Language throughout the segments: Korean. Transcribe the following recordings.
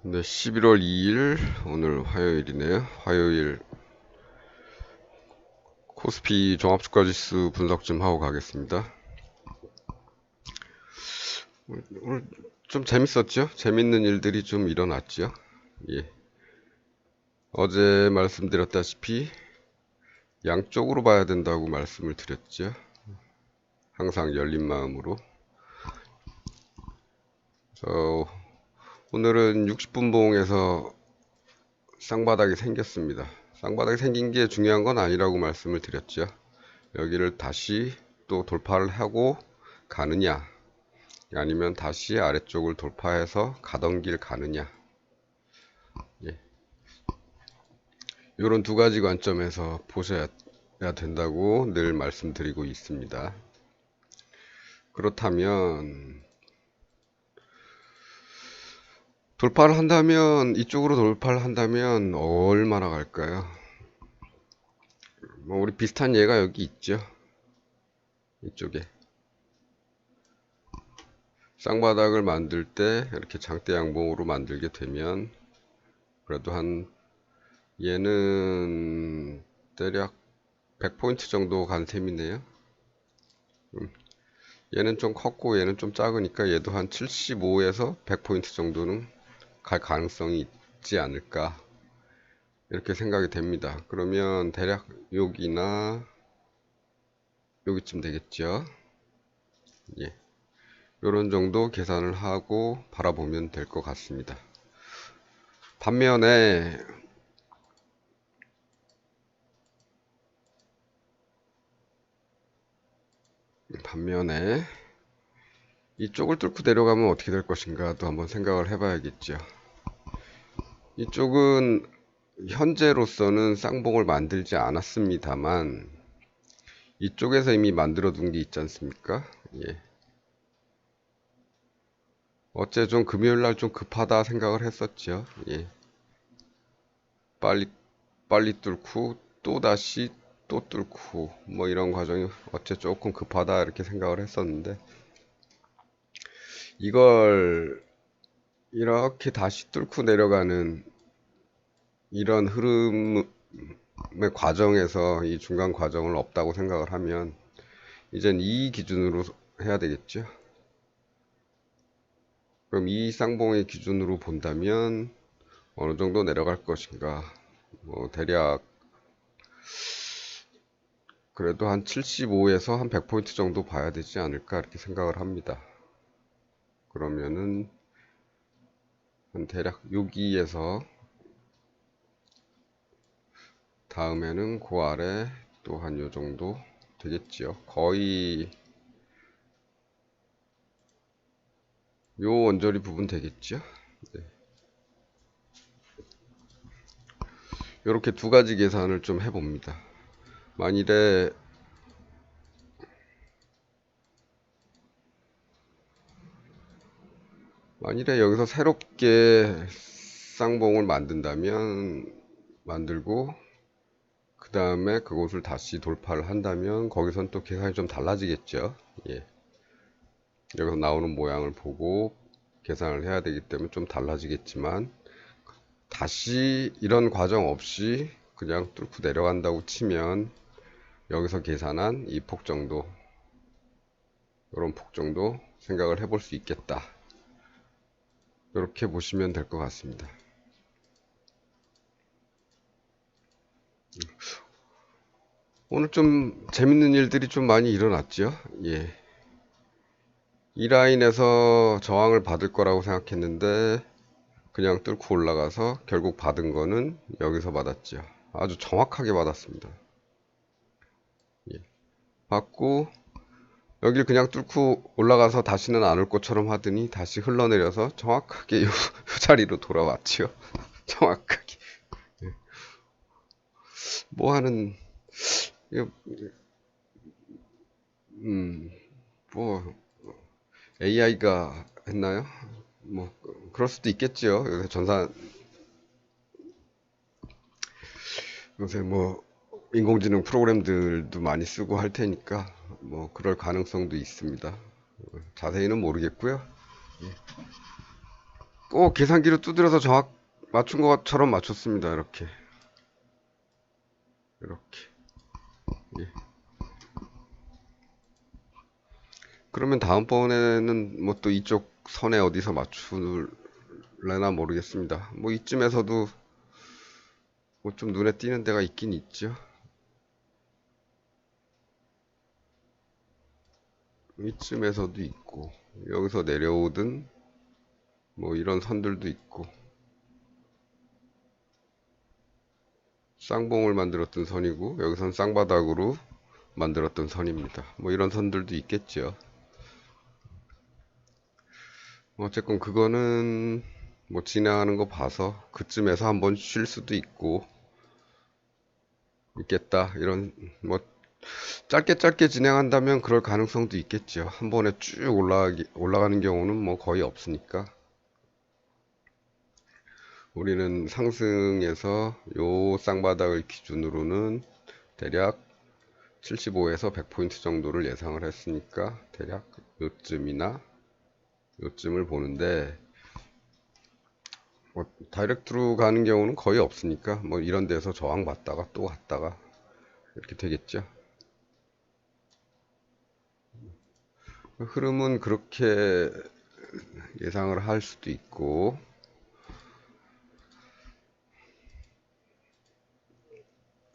네, 11월 2일 오늘 화요일이네요. 화요일 코스피 종합주가지수 분석 좀 하고 가겠습니다. 오늘 좀 재밌었죠? 재밌는 일들이 좀 일어났죠? 예. 어제 말씀드렸다시피 양쪽으로 봐야 된다고 말씀을 드렸죠. 항상 열린 마음으로. 오늘은 60분 봉에서 쌍바닥이 생겼습니다. 쌍바닥이 생긴 게 중요한 건 아니라고 말씀을 드렸죠. 여기를 다시 또 돌파를 하고 가느냐, 아니면 다시 아래쪽을 돌파해서 가던 길 가느냐. 예. 이런 두 가지 관점에서 보셔야 된다고 늘 말씀드리고 있습니다. 그렇다면 돌파를 한다면, 이쪽으로 돌파를 한다면 얼마나 갈까요? 뭐 우리 비슷한 예가 여기 있죠. 이쪽에 쌍바닥을 만들 때 이렇게 장대 양봉으로 만들게 되면 그래도 한 얘는 대략 100포인트 정도 간 셈이네요. 얘는 좀 컸고 얘는 좀 작으니까 얘도 한 75에서 100포인트 정도는 갈 가능성이 있지 않을까, 이렇게 생각이 됩니다. 그러면 대략 여기나 여기쯤 되겠죠. 예. 요런 정도 계산을 하고 바라보면 될 것 같습니다. 반면에 이쪽을 뚫고 내려가면 어떻게 될 것인가도 한번 생각을 해봐야겠죠. 이쪽은 현재로서는 쌍봉을 만들지 않았습니다만 이쪽에서 이미 만들어 둔 게 있지 않습니까? 예. 어째 좀 금요일 날 좀 급하다 생각을 했었죠. 예. 빨리 뚫고 또 다시 또 뚫고 뭐 이런 과정이 어째 조금 급하다 이렇게 생각을 했었는데, 이걸 이렇게 다시 뚫고 내려가는 이런 흐름의 과정에서 이 중간 과정을 없다고 생각을 하면 이젠 이 기준으로 해야 되겠죠. 그럼 이 쌍봉의 기준으로 본다면 어느 정도 내려갈 것인가, 뭐 대략 그래도 한 75에서 한 100포인트 정도 봐야 되지 않을까 이렇게 생각을 합니다. 그러면은 한 대략 여기에서 다음에는 그 아래 또 한 요 정도 되겠지요. 거의 요 원저리 부분 되겠죠. 네. 이렇게 두 가지 계산을 좀 해봅니다. 만일에 여기서 새롭게 쌍봉을 만들고 그 다음에 그곳을 다시 돌파를 한다면 거기선 또 계산이 좀 달라지겠죠. 예. 여기서 나오는 모양을 보고 계산을 해야 되기 때문에 좀 달라지겠지만, 다시 이런 과정 없이 그냥 뚫고 내려간다고 치면 여기서 계산한 이 폭 정도, 이런 폭 정도 생각을 해볼 수 있겠다, 이렇게 보시면 될 것 같습니다. 오늘 좀 재밌는 일들이 좀 많이 일어났죠. 예. 이 라인에서 저항을 받을 거라고 생각했는데 그냥 뚫고 올라가서 결국 받은 거는 여기서 받았죠. 아주 정확하게 받았습니다. 예. 받고 여길 그냥 뚫고 올라가서 다시는 안 올 것처럼 하더니 다시 흘러내려서 정확하게 이 자리로 돌아왔죠. 정확하게. 예. 뭐 하는, 뭐 AI가 했나요? 뭐 그럴 수도 있겠죠. 요새 뭐 인공지능 프로그램들도 많이 쓰고 할 테니까 뭐 그럴 가능성도 있습니다. 자세히는 모르겠고요. 꼭 계산기로 두드려서 정확 맞춘 것처럼 맞췄습니다. 이렇게. 이렇게. 예. 그러면 다음번에는 뭐 또 이쪽 선에 어디서 맞출래나 모르겠습니다. 뭐 이쯤에서도 뭐 좀 눈에 띄는 데가 있긴 있죠. 이쯤에서도 있고, 여기서 내려오든 뭐 이런 선들도 있고, 쌍봉을 만들었던 선이고, 여기선 쌍바닥으로 만들었던 선입니다. 뭐 이런 선들도 있겠죠. 어쨌건 그거는 뭐 진행하는 거 봐서 그쯤에서 한번 쉴 수도 있고 있겠다. 이런 뭐 짧게 짧게 진행한다면 그럴 가능성도 있겠죠. 한 번에 쭉 올라가는 경우는 뭐 거의 없으니까. 우리는 상승에서 요 쌍바닥을 기준으로는 대략 75에서 100포인트 정도를 예상을 했으니까 대략 요쯤이나 요쯤을 보는데 뭐 다이렉트로 가는 경우는 거의 없으니까 뭐 이런 데서 저항 받다가 또 갔다가 이렇게 되겠죠. 흐름은 그렇게 예상을 할 수도 있고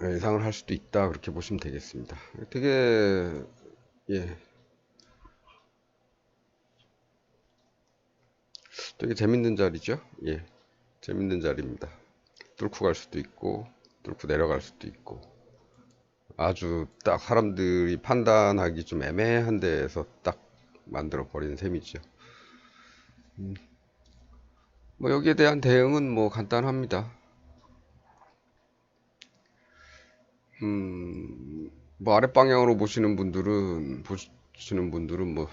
예상을 할 수도 있다 그렇게 보시면 되겠습니다. 되게 예 되게 재밌는 자리죠. 예 재밌는 자리입니다. 뚫고 갈 수도 있고 뚫고 내려갈 수도 있고 아주 딱 사람들이 판단하기 좀 애매한 데에서 딱 만들어 버리는 셈이죠. 뭐 여기에 대한 대응은 뭐 간단합니다. 뭐 아랫 방향으로 보시는 분들은 뭐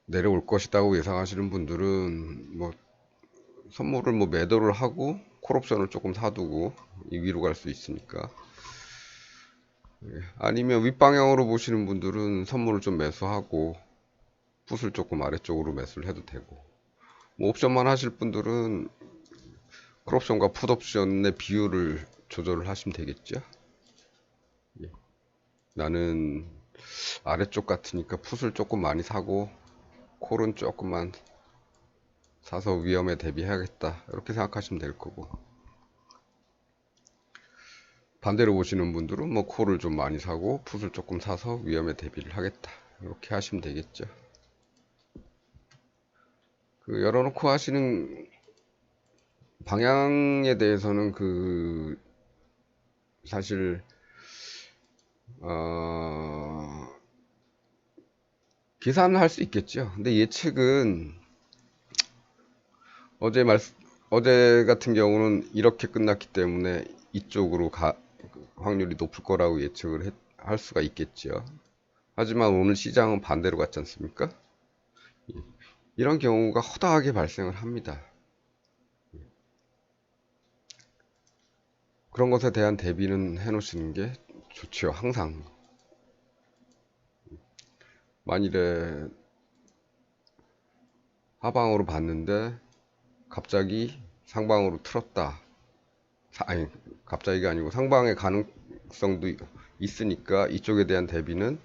내려올 것이라고 예상하시는 분들은 뭐 선물을 뭐 매도를 하고 콜옵션을 조금 사두고 이 위로 갈 수 있으니까 아니면 윗방향으로 보시는 분들은 선물을 좀 매수하고 풋을 조금 아래쪽으로 매수를 해도 되고 뭐 옵션만 하실 분들은 콜옵션과 풋옵션의 비율을 조절을 하시면 되겠죠. 예. 나는 아래쪽 같으니까 풋을 조금 많이 사고 콜은 조금만 사서 위험에 대비해야겠다 이렇게 생각하시면 될 거고 반대로 보시는 분들은 뭐 콜을 좀 많이 사고 풋을 조금 사서 위험에 대비를 하겠다 이렇게 하시면 되겠죠. 그 열어놓고 하시는 방향에 대해서는 그 사실 어 계산을 할 수 있겠죠. 근데 예측은 어제 말 어제 같은 경우는 이렇게 끝났기 때문에 이쪽으로 확률이 높을 거라고 할 수가 있겠죠. 하지만 오늘 시장은 반대로 갔지 않습니까? 이런 경우가 허다하게 발생을 합니다. 그런 것에 대한 대비는 해 놓으시는 게 좋지요, 항상. 만일에 하방으로 봤는데 갑자기 상방으로 틀었다. 아니, 갑자기가 아니고 상방의 가능성도 있으니까 이쪽에 대한 대비는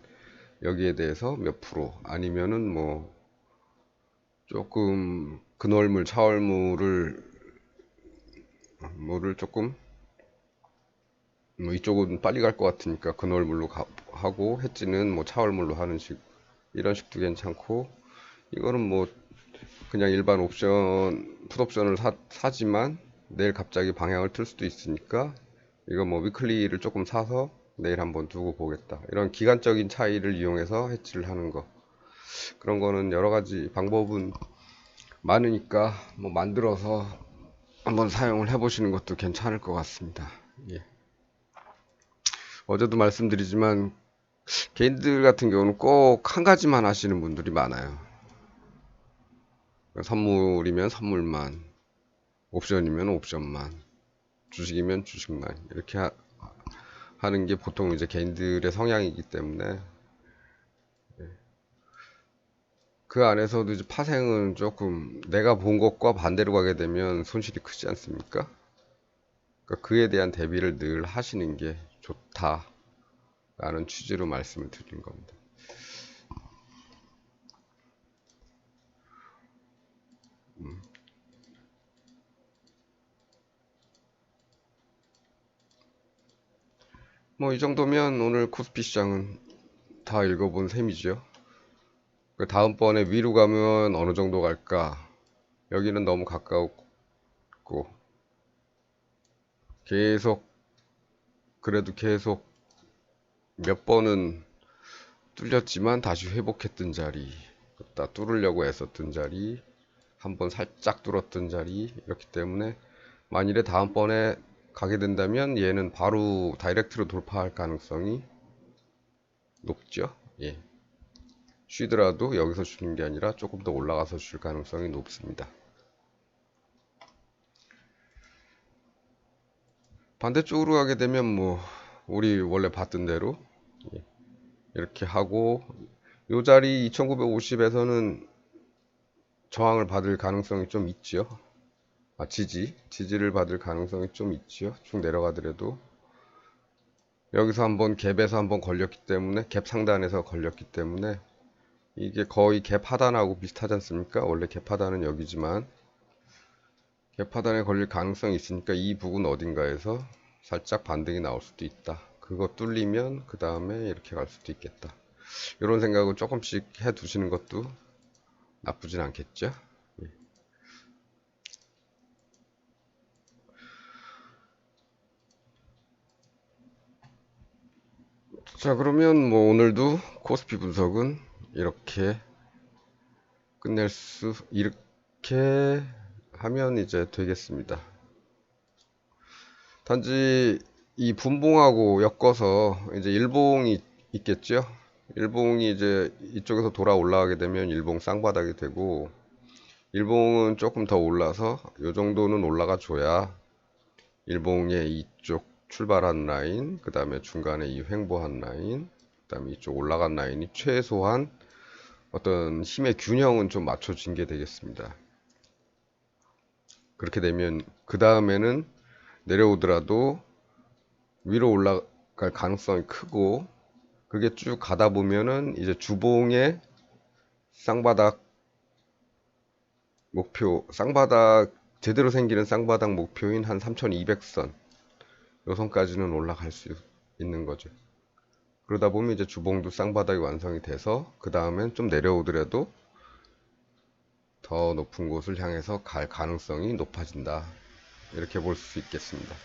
여기에 대해서 몇 프로 아니면은 뭐 조금 근월물, 차월물을 뭐를 조금 뭐 이쪽은 빨리 갈 것 같으니까 근월물로 하고 해지는 뭐 차월물로 하는 식 이런 식도 괜찮고 이거는 뭐 그냥 일반 풋옵션을 사지만 내일 갑자기 방향을 틀 수도 있으니까 이거 뭐 위클리를 조금 사서 내일 한번 두고 보겠다 이런 기간적인 차이를 이용해서 해지를 하는 거 그런 거는 여러 가지 방법은 많으니까 뭐 만들어서 한번 사용을 해보시는 것도 괜찮을 것 같습니다. 예. 어제도 말씀드리지만 개인들 같은 경우는 꼭 한 가지만 하시는 분들이 많아요. 선물이면 선물만, 옵션이면 옵션만, 주식이면 주식만 이렇게 하는 게 보통 이제 개인들의 성향이기 때문에 그 안에서도 이제 파생은 조금 내가 본 것과 반대로 가게 되면 손실이 크지 않습니까? 그러니까 그에 대한 대비를 늘 하시는 게 좋다라는 취지로 말씀을 드린 겁니다. 뭐 이 정도면 오늘 코스피 시장은 다 읽어본 셈이죠. 그 다음번에 위로 가면 어느 정도 갈까? 여기는 너무 가까웠고 계속 그래도 계속 몇 번은 뚫렸지만 다시 회복했던 자리, 뚫으려고 애썼던 자리, 한번 살짝 뚫었던 자리, 이렇기 때문에 만일에 다음번에 가게 된다면 얘는 바로 다이렉트로 돌파할 가능성이 높죠. 예. 쉬더라도 여기서 쉬는 게 아니라 조금 더 올라가서 쉴 가능성이 높습니다. 반대쪽으로 가게 되면 뭐 우리 원래 봤던 대로 이렇게 하고 요 자리 2950에서는 저항을 받을 가능성이 좀 있죠. 지지를 받을 가능성이 좀 있죠. 쭉 내려가더라도 여기서 한번 갭에서 한번 걸렸기 때문에 갭 상단에서 걸렸기 때문에 이게 거의 갭 하단하고 비슷하지 않습니까? 원래 갭 하단은 여기지만 갭 하단에 걸릴 가능성이 있으니까 이 부근 어딘가에서 살짝 반등이 나올 수도 있다. 그거 뚫리면 그 다음에 이렇게 갈 수도 있겠다. 이런 생각을 조금씩 해 두시는 것도 나쁘진 않겠죠. 자, 그러면 뭐 오늘도 코스피 분석은 이렇게 하면 이제 되겠습니다. 단지 이 분봉하고 엮어서 이제 일봉이 있겠죠. 일봉이 이제 이쪽에서 돌아 올라가게 되면 일봉 쌍바닥이 되고, 일봉은 조금 더 올라서 요 정도는 올라가 줘야 일봉의 이쪽 출발한 라인, 그 다음에 중간에 이 횡보한 라인, 그 다음에 이쪽 올라간 라인이 최소한 어떤 힘의 균형은 좀 맞춰진 게 되겠습니다. 그렇게 되면 그 다음에는 내려오더라도 위로 올라갈 가능성이 크고, 그게 쭉 가다 보면은 이제 주봉의 쌍바닥 제대로 생기는 쌍바닥 목표인 한 3200선, 요 선까지는 올라갈 수 있는 거죠. 그러다 보면 이제 주봉도 쌍바닥이 완성이 돼서 그 다음엔 좀 내려오더라도 더 높은 곳을 향해서 갈 가능성이 높아진다. 이렇게 볼 수 있겠습니다.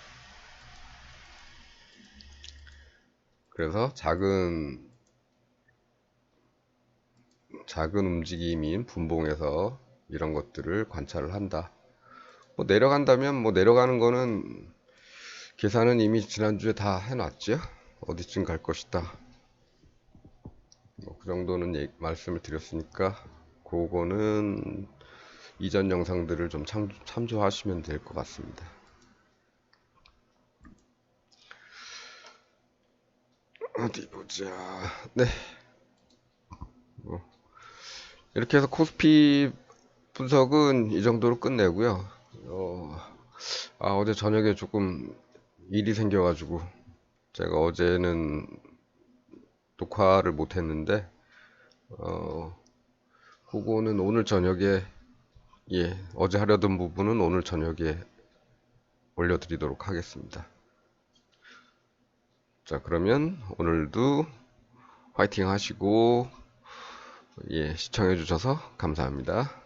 그래서 작은 움직임인 분봉에서 이런 것들을 관찰을 한다. 뭐 내려간다면 뭐 내려가는 거는 계산은 이미 지난주에 다 해놨죠. 어디쯤 갈 것이다. 뭐 그 정도는 말씀을 드렸으니까 그거는 이전 영상들을 좀 참조하시면 될 것 같습니다. 어디 보자. 네. 이렇게 해서 코스피 분석은 이 정도로 끝내고요. 어제 저녁에 조금 일이 생겨가지고 제가 어제는 녹화를 못했는데 그거는 오늘 저녁에 어제 하려던 부분은 오늘 저녁에 올려드리도록 하겠습니다. 자, 그러면 오늘도 화이팅 하시고 시청해 주셔서 감사합니다.